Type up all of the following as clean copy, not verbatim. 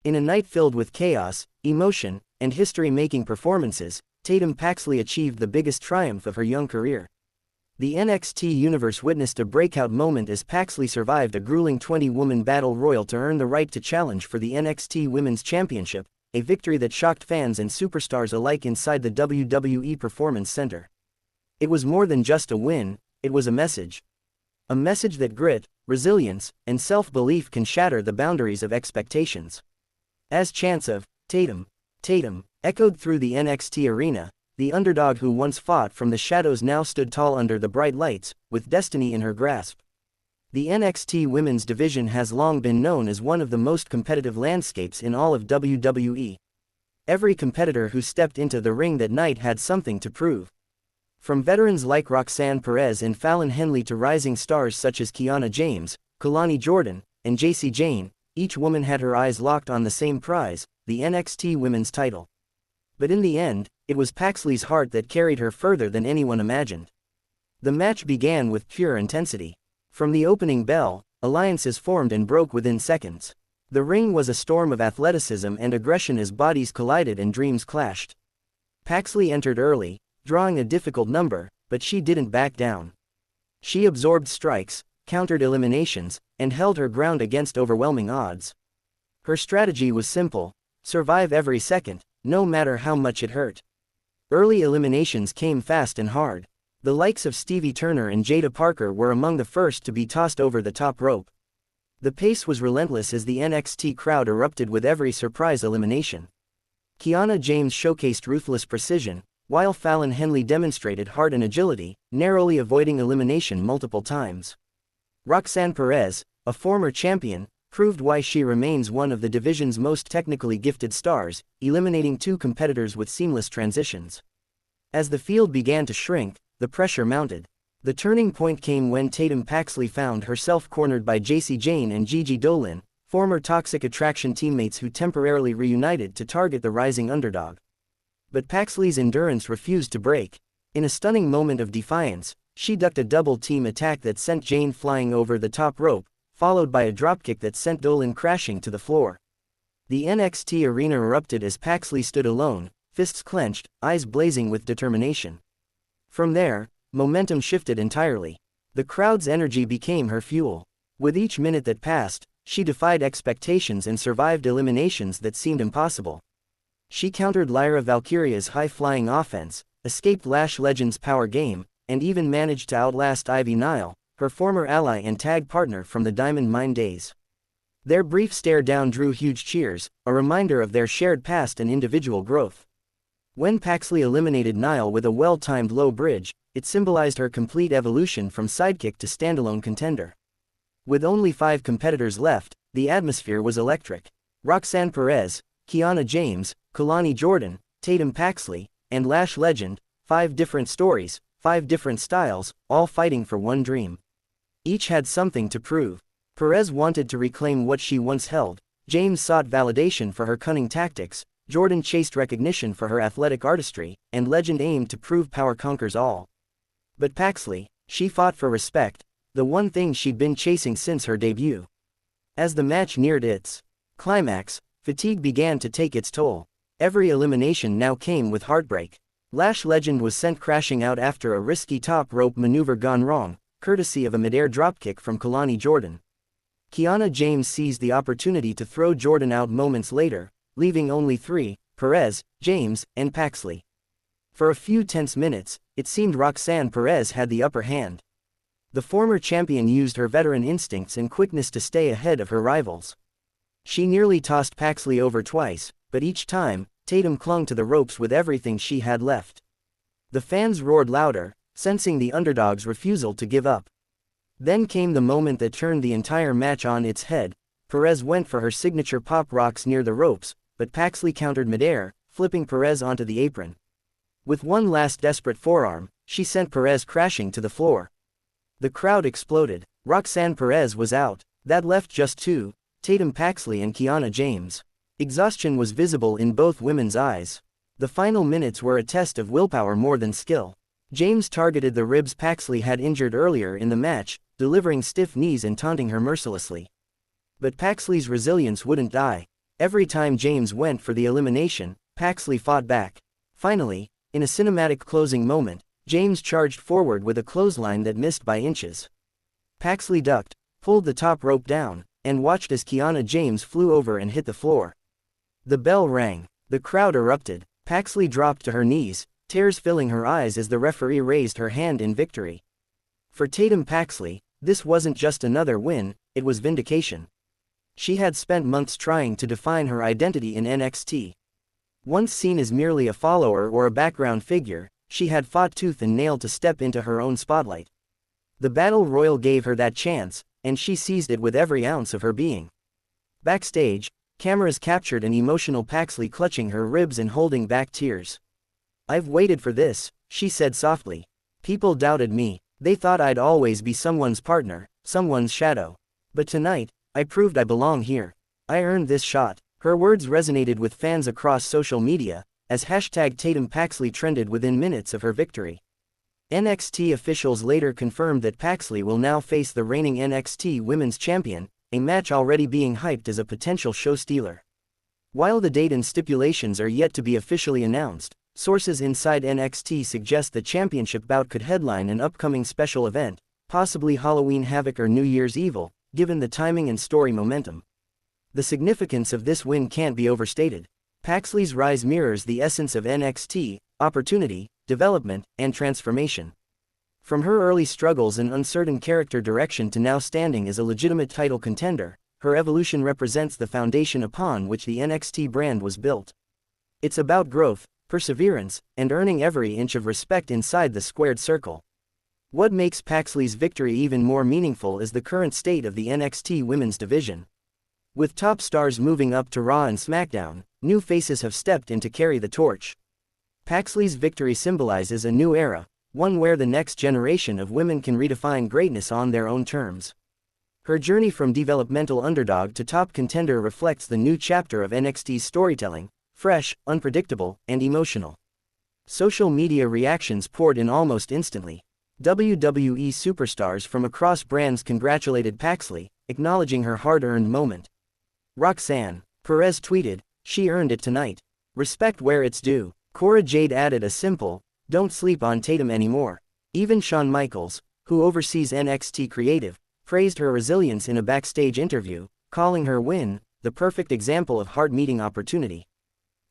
In a night filled with chaos, emotion, and history-making performances, Tatum Paxley achieved the biggest triumph of her young career. The NXT universe witnessed a breakout moment as Paxley survived a grueling 20-woman battle royal to earn the right to challenge for the NXT Women's Championship, a victory that shocked fans and superstars alike inside the WWE Performance Center. It was more than just a win, it was a message. A message that grit, resilience, and self-belief can shatter the boundaries of expectations. As chants of "Tatum, Tatum" echoed through the NXT arena, the underdog who once fought from the shadows now stood tall under the bright lights, with destiny in her grasp. The NXT women's division has long been known as one of the most competitive landscapes in all of WWE. Every competitor who stepped into the ring that night had something to prove. From veterans like Roxanne Perez and Fallon Henley to rising stars such as Kiana James, Kalani Jordan, and Jacy Jayne, each woman had her eyes locked on the same prize, the NXT Women's title. But in the end, it was Paxley's heart that carried her further than anyone imagined. The match began with pure intensity. From the opening bell, alliances formed and broke within seconds. The ring was a storm of athleticism and aggression as bodies collided and dreams clashed. Paxley entered early, drawing a difficult number, but she didn't back down. She absorbed strikes, countered eliminations, and held her ground against overwhelming odds. Her strategy was simple: survive every second, no matter how much it hurt. Early eliminations came fast and hard. The likes of Stevie Turner and Jada Parker were among the first to be tossed over the top rope. The pace was relentless as the NXT crowd erupted with every surprise elimination. Kiana James showcased ruthless precision, while Fallon Henley demonstrated heart and agility, narrowly avoiding elimination multiple times. Roxanne Perez, a former champion, proved why she remains one of the division's most technically gifted stars, eliminating 2 competitors with seamless transitions. As the field began to shrink, the pressure mounted. The turning point came when Tatum Paxley found herself cornered by Jacy Jayne and Gigi Dolan, former Toxic Attraction teammates who temporarily reunited to target the rising underdog. But Paxley's endurance refused to break. In a stunning moment of defiance, she ducked a double-team attack that sent Jayne flying over the top rope, followed by a dropkick that sent Dolan crashing to the floor. The NXT arena erupted as Paxley stood alone, fists clenched, eyes blazing with determination. From there, momentum shifted entirely. The crowd's energy became her fuel. With each minute that passed, she defied expectations and survived eliminations that seemed impossible. She countered Lyra Valkyria's high-flying offense, escaped Lash Legend's power game, and even managed to outlast Ivy Nile, her former ally and tag partner from the Diamond Mine days. Their brief stare down drew huge cheers, a reminder of their shared past and individual growth. When Paxley eliminated Nile with a well-timed low bridge, it symbolized her complete evolution from sidekick to standalone contender. With only 5 competitors left, the atmosphere was electric. Roxanne Perez, Kiana James, Kalani Jordan, Tatum Paxley, and Lash Legend, 5 different stories, 5 different styles, all fighting for one dream. Each had something to prove. Perez wanted to reclaim what she once held, James sought validation for her cunning tactics, Jordan chased recognition for her athletic artistry, and Legend aimed to prove power conquers all. But Paxley, she fought for respect, the one thing she'd been chasing since her debut. As the match neared its climax, fatigue began to take its toll. Every elimination now came with heartbreak. Lash Legend was sent crashing out after a risky top rope maneuver gone wrong, courtesy of a midair dropkick from Kalani Jordan. Kiana James seized the opportunity to throw Jordan out moments later, leaving only 3, Perez, James, and Paxley. For a few tense minutes, it seemed Roxanne Perez had the upper hand. The former champion used her veteran instincts and quickness to stay ahead of her rivals. She nearly tossed Paxley over twice, but each time, Tatum clung to the ropes with everything she had left. The fans roared louder, sensing the underdog's refusal to give up. Then came the moment that turned the entire match on its head. Perez went for her signature pop rocks near the ropes, but Paxley countered midair, flipping Perez onto the apron. With one last desperate forearm, she sent Perez crashing to the floor. The crowd exploded. Roxanne Perez was out. That left just 2, Tatum Paxley and Kiana James. Exhaustion was visible in both women's eyes. The final minutes were a test of willpower more than skill. James targeted the ribs Paxley had injured earlier in the match, delivering stiff knees and taunting her mercilessly. But Paxley's resilience wouldn't die. Every time James went for the elimination, Paxley fought back. Finally, in a cinematic closing moment, James charged forward with a clothesline that missed by inches. Paxley ducked, pulled the top rope down, and watched as Kiana James flew over and hit the floor. The bell rang. The crowd erupted. Paxley dropped to her knees, tears filling her eyes as the referee raised her hand in victory. For Tatum Paxley, this wasn't just another win, it was vindication. She had spent months trying to define her identity in NXT. Once seen as merely a follower or a background figure, she had fought tooth and nail to step into her own spotlight. The Battle Royal gave her that chance, and she seized it with every ounce of her being. Backstage, cameras captured an emotional Paxley clutching her ribs and holding back tears. "I've waited for this," she said softly. "People doubted me. They thought I'd always be someone's partner, someone's shadow. But tonight, I proved I belong here. I earned this shot." Her words resonated with fans across social media, as #Tatum Paxley trended within minutes of her victory. NXT officials later confirmed that Paxley will now face the reigning NXT Women's Champion, a match already being hyped as a potential show stealer. While the date and stipulations are yet to be officially announced, sources inside NXT suggest the championship bout could headline an upcoming special event, possibly Halloween Havoc or New Year's Evil, given the timing and story momentum. The significance of this win can't be overstated. Paxley's rise mirrors the essence of NXT: opportunity, development, and transformation. From her early struggles and uncertain character direction to now standing as a legitimate title contender, her evolution represents the foundation upon which the NXT brand was built. It's about growth, perseverance, and earning every inch of respect inside the squared circle. What makes Paxley's victory even more meaningful is the current state of the NXT women's division. With top stars moving up to Raw and SmackDown, new faces have stepped in to carry the torch. Paxley's victory symbolizes a new era, one where the next generation of women can redefine greatness on their own terms. Her journey from developmental underdog to top contender reflects the new chapter of NXT's storytelling: fresh, unpredictable, and emotional. Social media reactions poured in almost instantly. WWE superstars from across brands congratulated Paxley, acknowledging her hard-earned moment. Roxanne Perez tweeted, "She earned it tonight. Respect where it's due." Cora Jade added a simple, "Don't sleep on Tatum anymore." Even Shawn Michaels, who oversees NXT Creative, praised her resilience in a backstage interview, calling her win the perfect example of heart-meeting opportunity.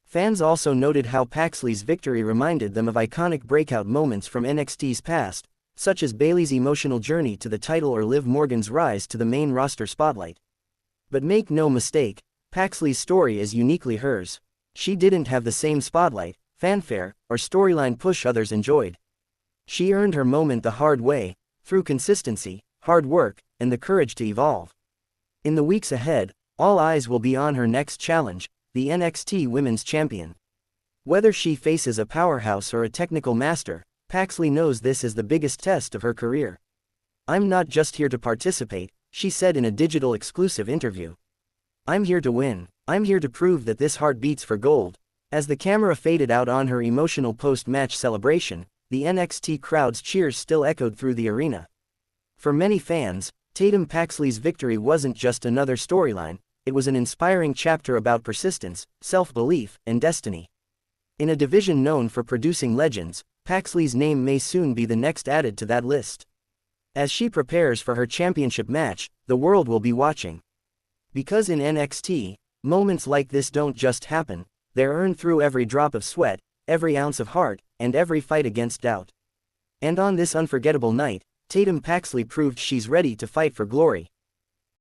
Fans also noted how Paxley's victory reminded them of iconic breakout moments from NXT's past, such as Bayley's emotional journey to the title or Liv Morgan's rise to the main roster spotlight. But make no mistake, Paxley's story is uniquely hers. She didn't have the same spotlight, fanfare, or storyline push others enjoyed. She earned her moment the hard way, through consistency, hard work, and the courage to evolve. In the weeks ahead, all eyes will be on her next challenge, the NXT Women's Champion. Whether she faces a powerhouse or a technical master, Paxley knows this is the biggest test of her career. "I'm not just here to participate," she said in a digital exclusive interview. "I'm here to win. I'm here to prove that this heart beats for gold." As the camera faded out on her emotional post-match celebration, the NXT crowd's cheers still echoed through the arena. For many fans, Tatum Paxley's victory wasn't just another storyline, it was an inspiring chapter about persistence, self-belief, and destiny. In a division known for producing legends, Paxley's name may soon be the next added to that list. As she prepares for her championship match, the world will be watching. Because in NXT, moments like this don't just happen, they're earned through every drop of sweat, every ounce of heart, and every fight against doubt. And on this unforgettable night, Tatum Paxley proved she's ready to fight for glory.